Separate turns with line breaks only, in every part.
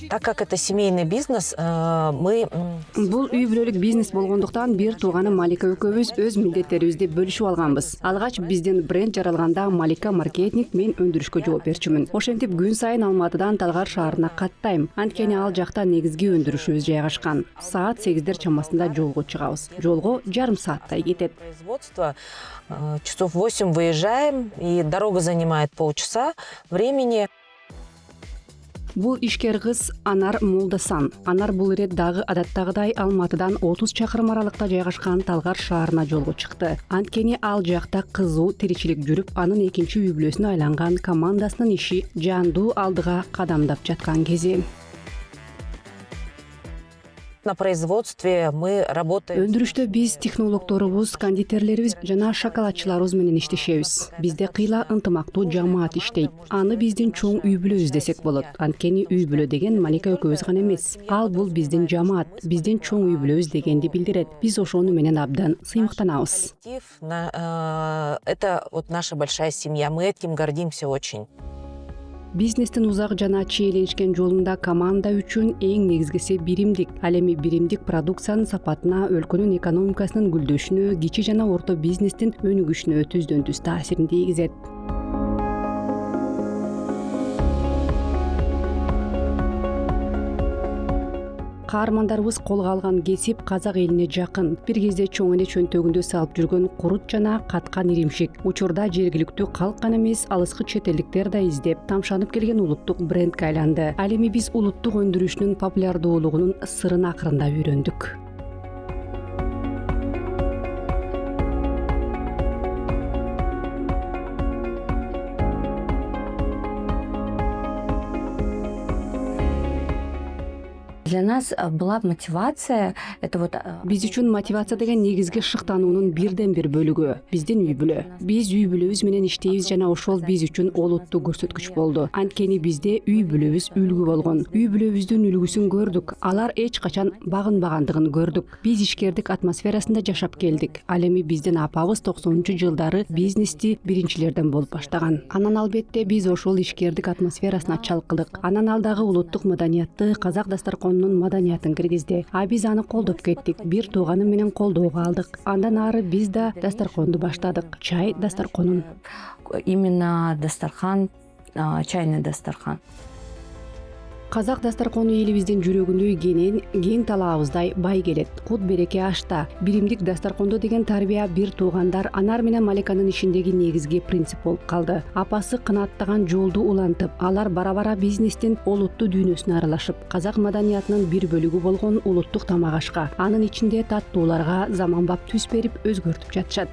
Так как это семейный бизнес, мы...
Бул үй бүлөлүк бизнес болгондуктан бир тууганы Малика экөөбүз өз милдеттерибизди бөлүшүп алганбыз. Алгач биздин бренд жаралганда Малика маркетинг мен өндүрүшкө жооп берчүмүн. Ошентип күн сайын Алматыдан Талгар шаарына каттайм. Анткени ал жакта негизги өндүрүшүбүз жайгашкан. Саат 8 чамасында жолго чыгабыз. Жолго жарым сааттай кетет.
Производство часов 8 выезжаем, и дорога занимает полчаса времени.
Бул ишкер кыз Анар Молдасан. Анар бул ирет дагы адаттагыдай Алматыдан 30 чакырым аралыкта жайгашкан Талгар шаарына жолго чыкты. Анткени ал жакта кызуу тиричилик жүрүп, анын экинчи үй бүлөсүнө айланган командасынын иши жандуу алдыга кадамдап жаткан кези.
На производстве мы работаем.
Өндүрүштө биз технологторубуз, кондитерлерибиз жана шоколадчыларыбыз менен иштешебиз. Бизде кыйла ынтымактуу жамаат иштейт. Аны биздин чоң үй бүлөбүз десек болот. Анткени үй бүлө деген Малика экөөбүз гана эмес. Ал бул биздин жамаат, биздин чоң үй бүлөбүз дегенди билдирет. Биз ошону менен абдан сыймыктанабыз.
Это вот наша большая семья. Мы этим гордимся очень.
Бизнестин узак жана чиеленишкен жолунда команда үчүн эң негизгиси биримдик. Ал эми биримдик продукциянын сапатына, өлкөнүн экономикасынын гүлдөшүнө, кичи жана орто бизнестин өнүгүшүнө түздөн түз таасирин тийгизет. Каармандарыбыз колго алган кесип казак элине жакын. Бир кезде чоң эне чөнтөгүндө салып жүргөн курут жана каткан иримшик. Учурда жергиликтүү калк гана эмес, алыскы чет элдиктер да издеп, тамшанып келген улуттук брендке айланды. Ал эми биз улуттук өндүрүшнүн популярдуулугунун сырын акырындап үйрөндүк.
Для нас была мотивация, это вот...
Биз үчүн мотивация деген негизги шыктануунун бирден бир бөлүгү. Биздин үй бүлө. Биз үй бүлөбүз менен иштейбиз жана ошол биз үчүн олуттуу көрсөткүч болду. Анткени бизде үй бүлөбүз үлгү болгон. Үй бүлөбүздүн үлгүсүн көрдүк. Алар эч качан багынбагандыгын көрдүк. Биз ишкердик атмосферасында жашап келдик. Ал эми биздин апабыз 90-жылдары бизнести биринчилерден болуп баштаган. Анан албетте биз ошол ишкердик атмосферасына чалкыдык. Анан ал дагы улуттук маданиятты, казак дастарконунун маданиятын киргизди. Биз аны колдоп кеттик. Бир тууганы менен колдоого алдык. Андан ары биз да дастарконду баштадык. Чай дастарконун.
Именно дастархан, чайный дастархан.
Казак дастаркону элибиздин жүрөгүндөй кенен, кең талаабыздай бай келет. Кут береке ашта. Биримдик дастаркондо деген тарбия бир туугандар Анар менен Маликанын ишиндеги негизги принцип болуп калды. Апасы кынаттаган жолду улантып, алар бара-бара бизнестин олуттуу дүйнөсүнө аралашып, казак маданиятынын бир бөлүгү болгон улуттук тамак ашка, анын ичинде таттууларга заманбап түс берип өзгөртүп жатышат.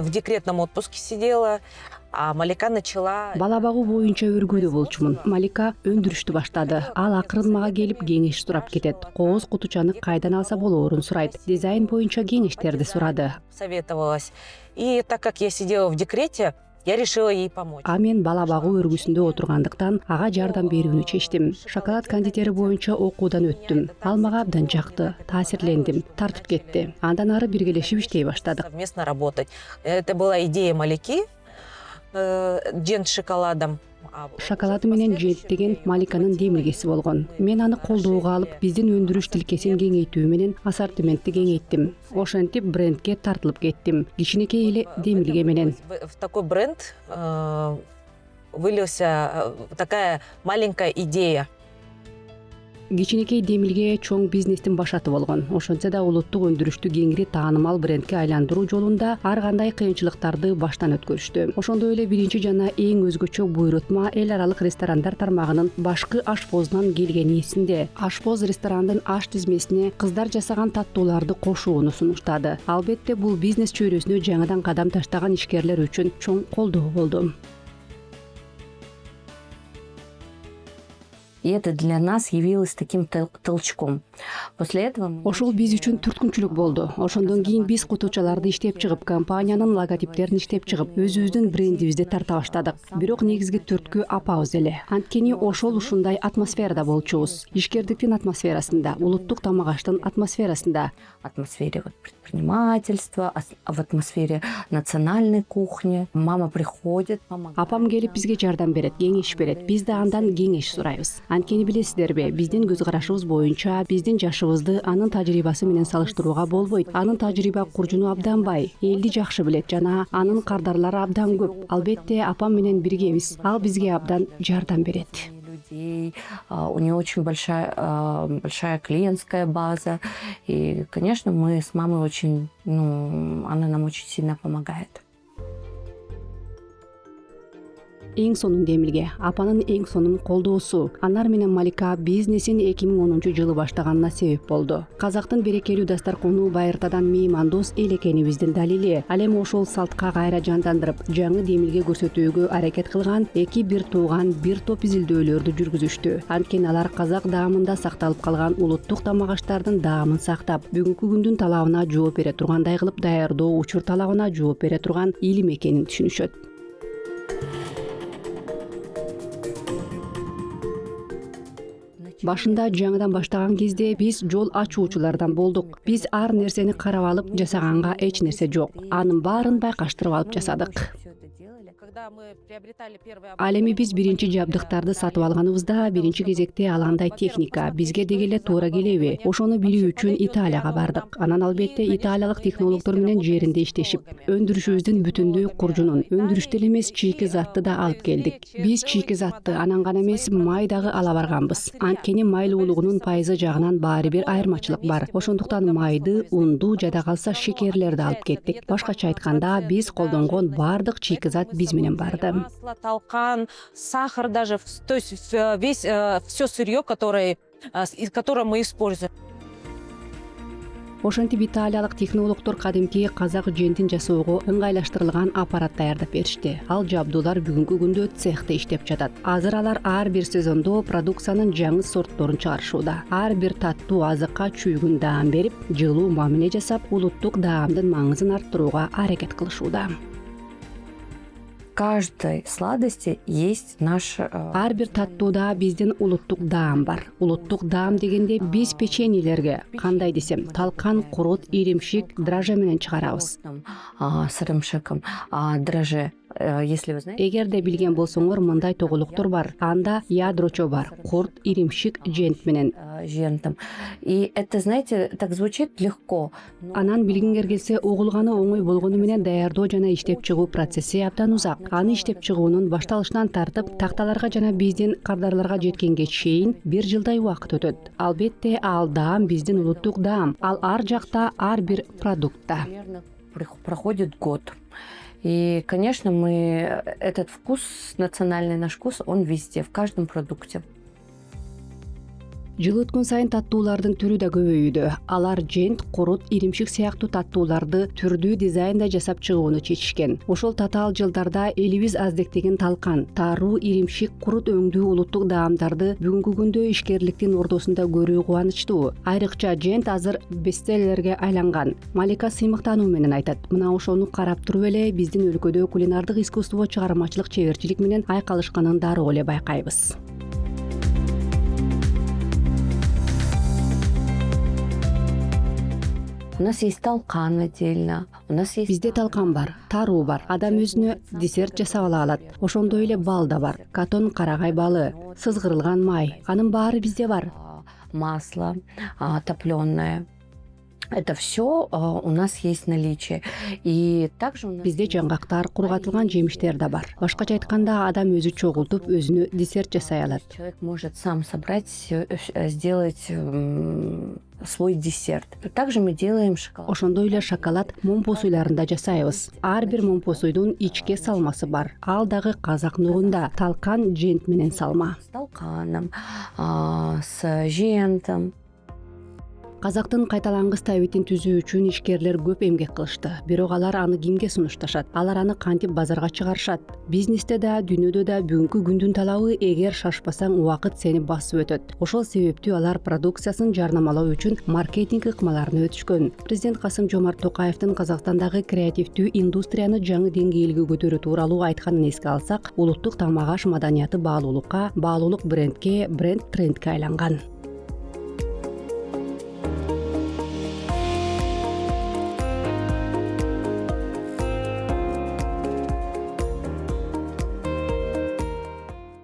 В декретном отпуске сидела, а Малика начала...
Бала багуу боюнча өргөдө болчумун. Малика өндүрүштү баштады. Ал акырын мага келип кеңеш сурап кетет. Кооз кутучаны кайдан алса болоорун сурайт. Дизайн боюнча кеңештерди сурады.
Советовалась. И так как я сидела в декрете, я решила ей помочь.
Мен бала багуу өргүсүндө отургандыктан ага жардам берүүнү чечтим. Шоколад кондитери боюнча окуудан өттүм. Ал мага абдан жакты, таасирлендим, тартып кетти. Андан ары биргелешип иштей баштадык.
Совместно работать. Это была идея Малики, джент с шоколадом.
Шоколады менен джент деген Маликанын демилгеси болгон. Мен аны колдоого алып, биздин өндүрүш тилкесин кеңейтүү менен ассортиментти кеңейттим. Ошентип брендке тартылып кеттим. Кичинекей эле демилге менен.
В такой бренд вылился такая маленькая идея.
Кичинекей демилге чоң бизнестин башаты болгон. Ошентсе да улуттук өндүрүштү кеңири таанымал брендке айландыруу жолунда ар кандай кыйынчылыктарды баштан өткөрүштү. Ошондой эле биринчи жана эң өзгөчө буйрутма эл аралык ресторандар тармагынын башкы ашпозунан келгени эсинде. Ашпоз ресторандын аш тизмесине кыздар жасаган таттууларды кошууну сунуштады. Албетте бул бизнес чөйрөсүнө жаңыдан кадам таштаган ишкерлер үчүн чоң колдоо болду.
И это для нас явилось таким толчком. После этого
Ошол биз үчүн түрткүнчүлүк болду. Ошондон кийин биз кутучаларды иштеп чыгып, компаниянын логотиптерин иштеп чыгып, өзүбүздүн брендибизди тарта баштадык. Бирок негизги түрткү апабыз эле. Анткени ошол ушундай атмосферада болчубуз. Ишкердиктин атмосферасында, улуттук тамак аштын атмосферасында.
атмосфере предпринимательства, в атмосфере национальной кухни. Мама приходит, помогает.
Апам келип бизге жардам берет, кеңеш берет. Биз да андан кеңеш сурайбыз. Анткени билесиздерби, биздин көз карашыбыз боюнча биздин жашыбызды анын тажрыйбасы менен салыштырууга болбойт. Анын тажрыйба куржуну абдан бай, элди жакшы билет жана анын кардарлары абдан көп. Албетте апам менен биргебиз. Ал бизге абдан жардам берет.
Людей, у нее очень большая клиентская база. И, конечно, мы с мамой очень, она нам очень сильно помогает.
Эң сонун Эмилге апанын эң сонун колдоосу, анар менен Малика бизнесин 2010-жылы баштаганына себеп болду. Казактын берекелүү дастаркону байыртадан меймандос эл экенибиздин далили. Ал эми ошол салтка кайра жандандырып, жаңы Эмилге көрсөтүүгө аракет кылган эки бир тууган бир топ изилдөөлөрдү жүргүзүштү. Анткени алар казак даамында сакталып калган улуттук тамак аштардын даамын сактап, бүгүнкү күндүн талабына жооп бере тургандай кылып даярдоо учур талабына жооп бере турган илим экенин түшүнүшөт. Башында жаңыдан баштаган кезде биз жол ачуучулардан болдук. Биз ар нерсени карап алып жасаганга эч нерсе жок. Анын баарын байкаштырып алып жасадык. Ал эми биз биринчи жабдыктарды сатып алганыбызда биринчи кезекте алгандай техника бизге деги эле туура келеби? Ошону билүү үчүн Италияга бардык. Анан албетте италиялык технологдор менен жеринде иштешип, өндүрүшүбүздүн бүтүндүү куржунун, өндүрүштө эле эмес чийки затты да алып келдик. Биз чийки затты анан гана эмес май дагы ала барганбыз. Анткени майлуулугунун пайызы жагынан баары бир айырмачылык бар. Ошондуктан майды, унду, жада калса шекерлерди алып кеттик. Башкача айтканда, биз колдонгон баардык чийки зат биз менен барды.
Масло, толкан, сахар даже, то есть все сырье, которое мы используем.
Ошентип италиялык технологдор кадимки казак жентин жасоого ыңгайлаштырылган аппарат даярдап беришти. Ал жабдуулар бүгүнкү күндө цехте иштеп жатат. Азыр алар ар бир сезондо продукциянын жаңы сортторун чыгарышууда. Ар бир таттуу азыкка чүйгүн даам берип, жылуу мамиле жасап, улуттук даамдын маңызын арттырууга аракет кылышууда.
Каждой сладости есть наш...
Ар бир таттууда биздин улуттук даам бар. Улуттук даам дегенде биз печеньелерге, кандай десем, талкан, курут, иримшик, драже менен чыгарабыз.
С иримшиком, драже. Если вы знаете...
Эгерде билген болсоңор, мындай тоголуктор бар. Анда ядрочо бар. Курт, иримшик, жент менен.
Жентом. И это, знаете, так звучит легко.
Анан билгиңер келсе, угулганы оңой болгону менен даярдоо жана иштеп чыгуу процесси абдан узак. Аны иштеп чыгуунун башталышынан тартып, такталарга жана биздин кардарларга жеткенге чейин 1 жылдай убакыт өтөт. Албетте, ал даам биздин улуттук даам. Ал ар жакта, ар бир продуктта.
Проходит год. И, конечно, этот вкус, национальный наш вкус, он везде, в каждом продукте.
Жыл өткөн сайын таттуулардын түрү да көбөйүүдө. Алар жент, курут, иримшик сыяктуу таттууларды түрдүү дизайнда жасап чыгууну чечишкен. Ошол татаал жылдарда элибиз аздектеген талкан, таруу, иримшик, курут өңдүү улуттук даамдарды бүгүнкү күндө ишкерликтин ордосунда көрүү кубанычтуу. Айрыкча жент азыр бестселлерге айланган. Малика сыймыктануу менен айтат. Мына ошону карап туруп эле биздин өлкөдө кулинардык искусство, чыгармачылык, чеберчилик менен айкалышканын дароо эле байкайбыз.
У нас есть талкан отдельно, у нас есть...
Бизде талкан бар, таруу бар, адам өзүнө десерт жасап ала алат. Ошондой эле бал да бар, катон, карагай балы, сызгырылган май, анын баары бизде бар.
Масло топлённое. Это все у нас есть наличие. И также у нас...
Бизде жаңгактар, кургатылган жемиштер да бар. Башкача айтканда, адам өзү чогултуп, өзүнө десерт жасай алат.
Человек может сам собрать, сделать свой десерт. Также мы делаем шоколад.
Ошондой эле шоколад момпосуйларында жасайбыз. Ар бир момпосуйдун ичке салмасы бар. Ал дагы казак нугунда талкан, жент менен салма.
С талканом, с жентом.
Казактын кайталангыс табитин түзүү үчүн ишкерлер көп эмгек кылышты. Бирок алар аны кимге сунушташат? Алар аны кантип базарга чыгарышат? Бизнесте да, дүйнөдө да бүгүнкү күндүн талабы эгер шашпасаң убакыт сени басып өтөт. Ошол себептүү алар продукциясын жарнамалоо үчүн маркетинг ыкмаларын өтүшкөн. Президент Касым-Жомарт Токаевдин Казакстандагы креативдүү индустрияны жаңы деңгээлге көтөрүү тууралуу айтканын эске алсак, улуттук тамак аш маданияты баалуулукка, баалуулук брендке, бренд трендке айланган.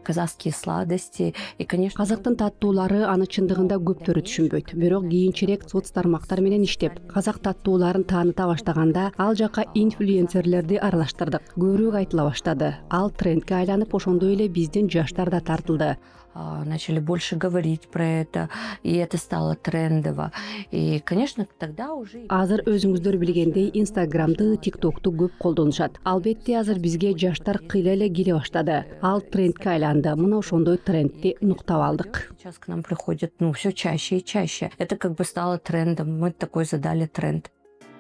Казахские сладости и, конечно,
Казактын таттуулары аны чындыгында көптөрү түшүнбөйт. Бирок кийинчерээк соц тармактар менен иштеп, казак таттууларын тааныта баштаганда ал жака инфлюенсерлерди аралаштырдык. Көбүрөөк айтыла баштады. Ал трендке айланып, ошондой эле биздин жаштар да тартылды.
начали больше говорить про это, и это стало трендово. И, конечно, тогда уже...
Азыр өзүңүздөр билгендей Инстаграмды, ТикТокту көп колдонушат. Албетте азыр бизге жаштар кыйла эле келе баштады. Ал трендке айланды. Мына ошондой трендти уктап алдык.
Сейчас к нам приходят, все чаще и чаще. Это как бы стало трендом. Мы такой задали тренд.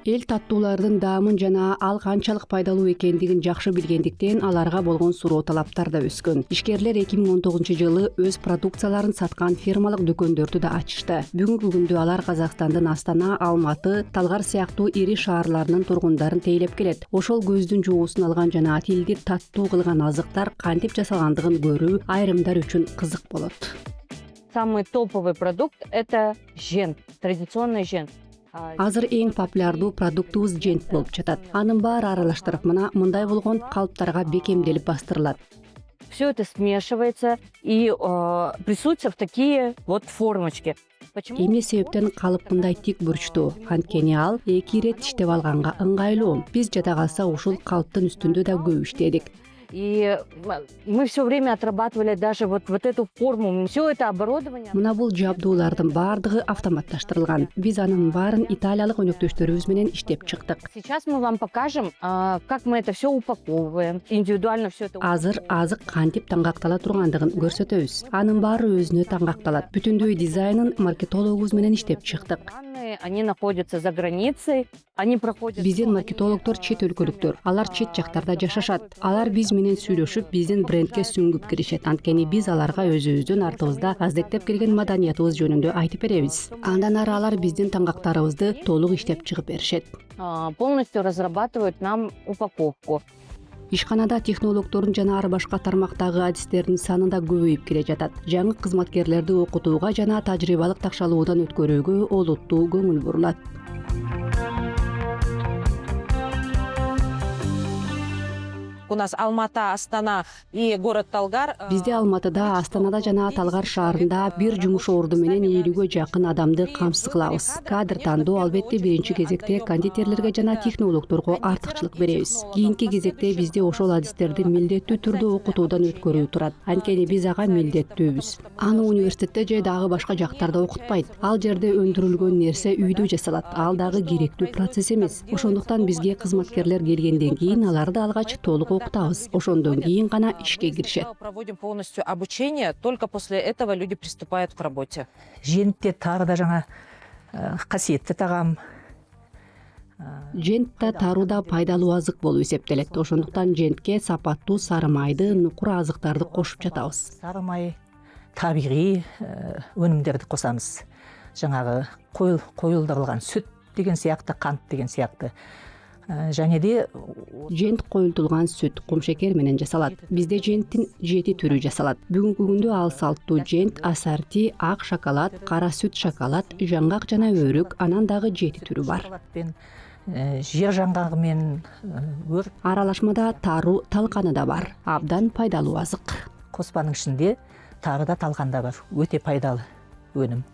Эл таттуулардын даамын жана ал канчалык пайдалуу экендигин жакшы билгендиктен аларга болгон суроо талаптар да өскөн. Ишкерлер 2019-жылы өз продукцияларын саткан фирмалык дүкөндөрдү да ачышты. Бүгүнкү күндө алар Казакстандын Астана, Алматы, Талгар сыяктуу ири шаарларынын тургундарын тейлеп келет. Ошол көздүн жоосун алган жана тилди таттуу кылган азыктар кантип жасалгандыгын көрүү айрымдар үчүн кызык болот.
Самый топовый продукт – это жент, традиционный жент.
Азыр эң популярдуу продуктубуз жент болуп жатат. Анын баары аралаштырып мындай болгон калыптарга бекемделип бастырылат.
Все это смешивается и прессуется в такие вот формочки. Почему?
Эмне себептен калып мындай тик бурчтуу? Анткени ал 2 ирет иштеп алганга ыңгайлуу. Биз жада калса ушул калыптын үстүндө да көп иштедик.
И мы все время отрабатывали даже вот эту форму, все это оборудование.
Мына бул жабдуулардын баардыгы автоматташтырылган. Биз анын баарын италиялык өнөктөштөрүбүз менен иштеп чыктык.
Сейчас мы вам покажем, как мы это все упаковываем, индивидуально все это.
Азыр азык кантип таңгактала тургандыгын көрсөтөбүз. Анын баары өзүнө таңгакталат. Бүтүндөй дизайнын маркетологубуз менен иштеп чыктык.
Они находятся за границей, они проходят...
Биздин маркетологдор чет өлкөлүктөр. Алар чет жактарда жашашат. Алар биз менен сүйлөшүп, биздин брендке сүңгүп киришет. Анткени биз аларга өзүбүздүн артыбызда аздектеп келген маданиятыбыз жөнүндө айтып беребиз. Андан ары алар биздин таңгактарыбызды толук иштеп чыгып беришет.
Полностью разрабатывают нам упаковку.
Ишканада технологдордун жана ар башка тармактагы адистердин саны да көбөйүп келе жатат. Жаңы кызматкерлерди окутууга жана тажрыйбалык такшалуудан өткөрүүгө олуттуу көңүл бурулат.
У нас Алмата, Астана и город Талгар.
Бизде Алматыда, Астанада жана Талгар шаарында бир жумуш орду менен 50-ге жакын адамды камсыз кылабыз. Кадр тандоо албетте биринчи кезекте кондитерлерге жана технологдорго артыкчылык беребиз. Кийинки кезекте бизде ошол адистерди милдеттүү түрдө окутуудан өткөрүү турат. Анткени биз ага милдеттүүбүз. Аны университетте же дагы башка жактарда окутпайт. Ал жерде өндүрүлгөн нерсе үйдө жасалат. Ал дагы керектүү процесс эмес. Ошондуктан бизге кызматкерлер келгенден кийин аларды алгач толук окутабыз. Ошондон кийин гана ишке киришет.
Проводим полностью обучение, только после этого люди приступают к работе.
Жентте тағы да жаңа касиетті тағам.
Жент да таруда пайдалуу азык болуп эсептелет. Ошондуктан жентке сапаттуу сары майды, нукур азыктарды кошуп жатабыз.
Сары май, табиғи өнімдерді қосамыз. Жаңағы қойылдырылған сүт деген сияқты, қант деген сияқты. Және де
жент коюлтулган сүт, кумшекер менен жасалат. Бизде женттин 7 түрү жасалат. Бүгүнкү күндө ал салттуу жент, асорти, ак шоколад, кара сүт шоколад, жаңгак жана өрүк, анан дагы 7 түрү бар.
жер жаңғағы мен өр
Аралашмада тару, талканы да бар. Абдан пайдалуу азык.
қоспаның ішінде тары да талқан да бар. Өте пайдалы өнім.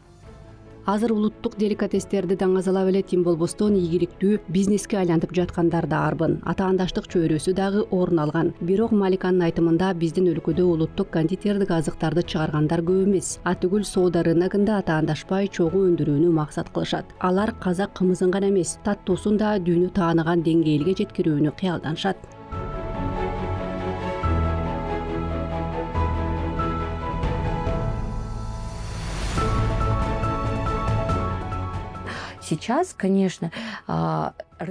Азыр улуттук деликатестерди даңазалап эле тим болбостон ийгиликтүү бизнеске айлантып жаткандар да арбын. Атаандаштык чөйрөсү дагы орун алган. Бирок Маликанын айтымында биздин өлкөдө улуттук кондитердик азыктарды чыгаргандар көп эмес. Атүгүл соода рыногунда атаандашпай чогуу өндүрүүнү максат кылышат. Алар казак кымызын гана эмес, таттуусун да дүйнө тааныган деңгээлге жеткирүүнү кыялданышат.
сейчас, конечно,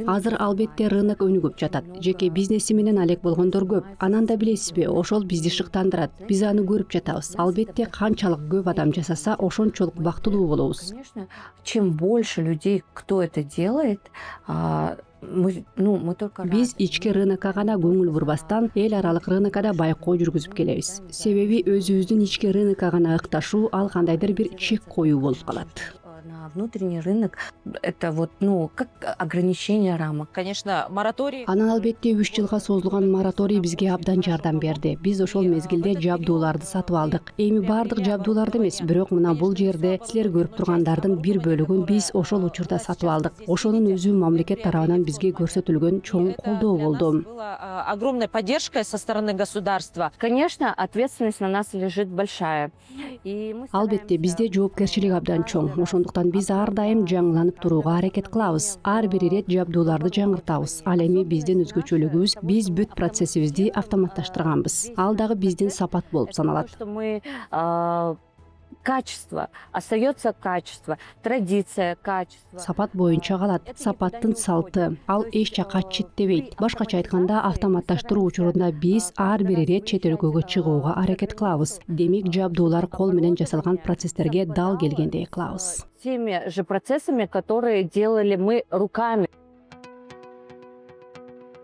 Азыр албетте рынок өнүгүп жатат. Жеке бизнеси менен алек болгондор көп. Анан да билесизби, ошол бизди шыктандырат. Биз аны көрүп жатабыз. Албетте канчалык көп адам жасаса, ошончолук бактылуу болобуз.
конечно, чем больше людей, кто это делает, мы только
Биз ички рынокко гана көңүл бурбастан, эл аралык рынокко да байкоо жүргүзүп келебиз. Себеби өзүбүздүн ички рынокко гана ыкташуу ал кандайдыр бир чек коюу болуп калат.
на внутренний рынок, это вот, как ограничение рамок.
Конечно, мораторий...
Анан албетте 3 жылга созулган мораторий бизге абдан жардам берди. Биз ошол мезгилде жабдууларды сатып алдык. Эми бардык жабдууларды эмес, бирок мына бул жерде силер көрүп тургандардын бир бөлүгүн биз ошол учурда сатып алдык. Ошонун өзү мамлекет тарабынан бизге көрсөтүлгөн чоң колдоо болду.
Была огромная поддержка со стороны государства.
Конечно, ответственность на нас лежит большая.
Албетте бизде жоопкерчилик абдан чоң. Ошондуктан биз ар дайым жаңыланып турууга аракет кылабыз. Ар бир ирет жабдууларды жаңыртабыз. Ал эми биздин өзгөчөлүгүбүз, биз бүт процессибизди автоматташтырганбыз. Ал дагы биздин сапат болуп саналат.
Что мы качество, остается качество, традиция, качество.
Сапат боюнча калат. Сапаттын салты. Ал эч жакка четтебейт. Башкача айтканда, автоматташтыруу учурунда биз ар бир ирет чет өлкөгө чыгууга аракет кылабыз. Демек, жабдуулар кол менен жасалган процесстерге дал келгендей кылабыз.
Теми же процессами, которые делали мы руками.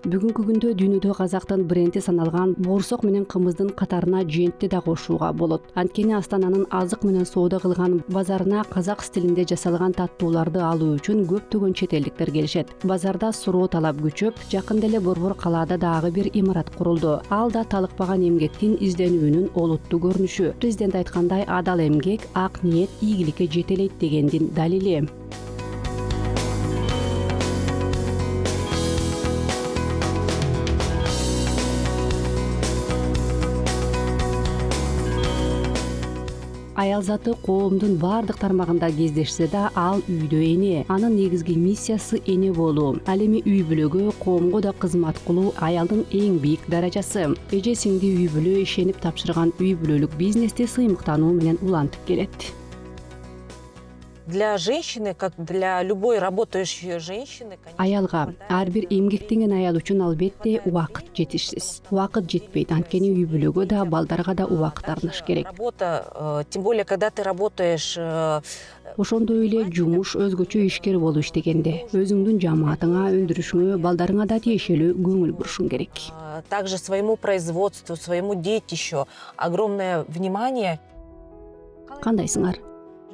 Бүгүнкү күндө дүйнөдө казактын бренди саналган боорсок менен кымыздын катарына жентти да кошууга болот. Анткени Астананын азык менен соода кылган базарына казак стилинде жасалган таттууларды алуу үчүн көптөгөн чет элдиктер келишет. Базарда суроо талап күчөп, жакында эле Борбор калаада дагы бир имарат курулду. Ал да талыкпаган эмгектин изденүүнүн олуттуу көрүнүшү. Президент айткандай, адал эмгек ак ниет ийгиликке жетелейт дегендин далили. Аял заты коомдун бардык тармагында кездешсе да, ал үйдө эне. Анын негизги миссиясы эне болуу. Ал эми үй бүлөгө, коомго да кызмат кылуу аялдын эң бийик даражасы. Эже сиңди үй бүлө ишенип тапшырган үй бүлөлүк бизнесте сыймыктануу менен улантып келет.
Для женщины, как для любой работающей женщины, конечно,
Аялга, ар бир эмгектенген аял үчүн албетте убакыт жетишсиз. Убакыт жетпейт, анткени үй бүлөгө да, балдарга да убакыт арнаш керек.
работа, тем более, когда ты работаешь...
Ошондой эле жумуш өзгөчө ишкер болуп иштегенде, өзүңдүн жамаатыңа, өндүрүшүңө, балдарыңа да тиешелүү көңүл бурушуң керек.
Также своему производству, своему детищу огромное внимание.
Кандайсыңар?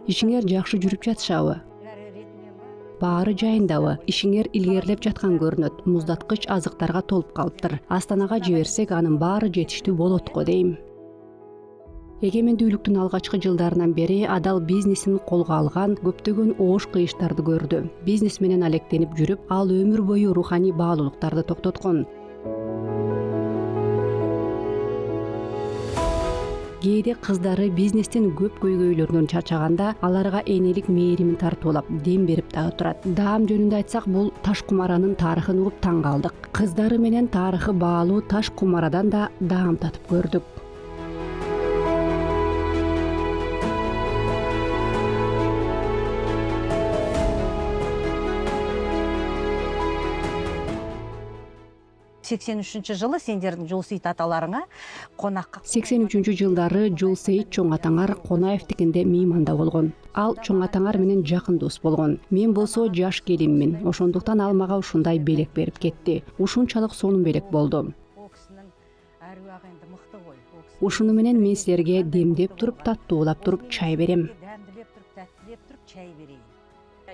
Ишиңер жакшы жүрүп жатышабы? Баары жайындабы? Ишиңер илгерилеп жаткан көрүнөт. Муздаткыч азыктарга толуп калыптыр. Астанага жиберсек, анын баары жетиштүү болот го дейм. Эгемендүүлүктүн алгачкы жылдарынан бери адал бизнесин колго алган көптөгөн оош кыйыштарды көрдү. Бизнес менен алектенип жүрүп, ал өмүр бою руханий баалуулуктарды токтоткон. Кээде кыздары бизнестин көп көйгөйлөрүнөн чарчаганда, аларга энелик мээримин тартуулап, дем берип дагы турат. Даам жөнүндө айтсак, бул таш кумаранын тарыхын угуп таң калдык. Кыздары менен тарыхы баалуу таш кумарадан да даам татып көрдүк.
жылы сендердің Жолсейіт аталарыңа қонаққа
83 жылдары Жолсейит чоң атаңар Конаевтикинде мейманда болгон. Ал чоң атаңар менен жакын дос болгон. Мен болсо жаш келинмин. Ошондуктан ал мага ушундай белек берип кетти. Ушунчалык сонун белек болду.
Ол кісінің әруағы енді мықты ғой.
Ушуну менен мен силерге демдеп туруп, таттуулап туруп чай берем.
Дәмділеп тұрып, тәттілеп тұрып чай берейін.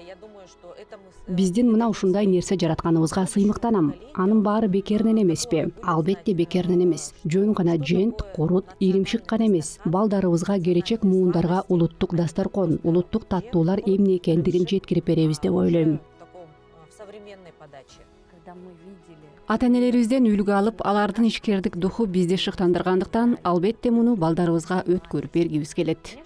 Я думаю, что это мы...
Биздин мына ушундай нерсе жаратканыбызга сыймыктанам. Анын баары бекеринен эмеспи? Албетте бекеринен эмес. Жөн гана жент, курут, иримшик гана эмес. Балдарыбызга, келечек муундарга улуттук дасторкон, улуттук таттуулар эмне экендигин жеткирип беребиз деп ойлойм.
В современной подаче.
Когда мы видели...
Ата-энелерибизден үлгү алып, алардын ишкердик духу бизди шыктандыргандыктан, албетте муну балдарыбызга өткөрүп бергибиз келет.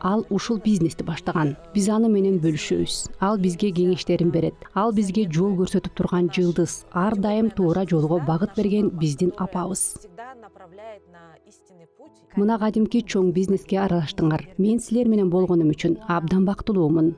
Ал ушул бизнести баштаган. Биз аны менен бөлүшөбүз. Ал бизге кеңештерин берет. Ал бизге жол көрсөтүп турган жылдыз. Ар дайым туура жолго багыт берген биздин апабыз.
Всегда на направляет на истинный путь.
Мына кадимки чоң бизнеске аралаштыңар. Мен силер менен болгонум үчүн абдан бактылуумун.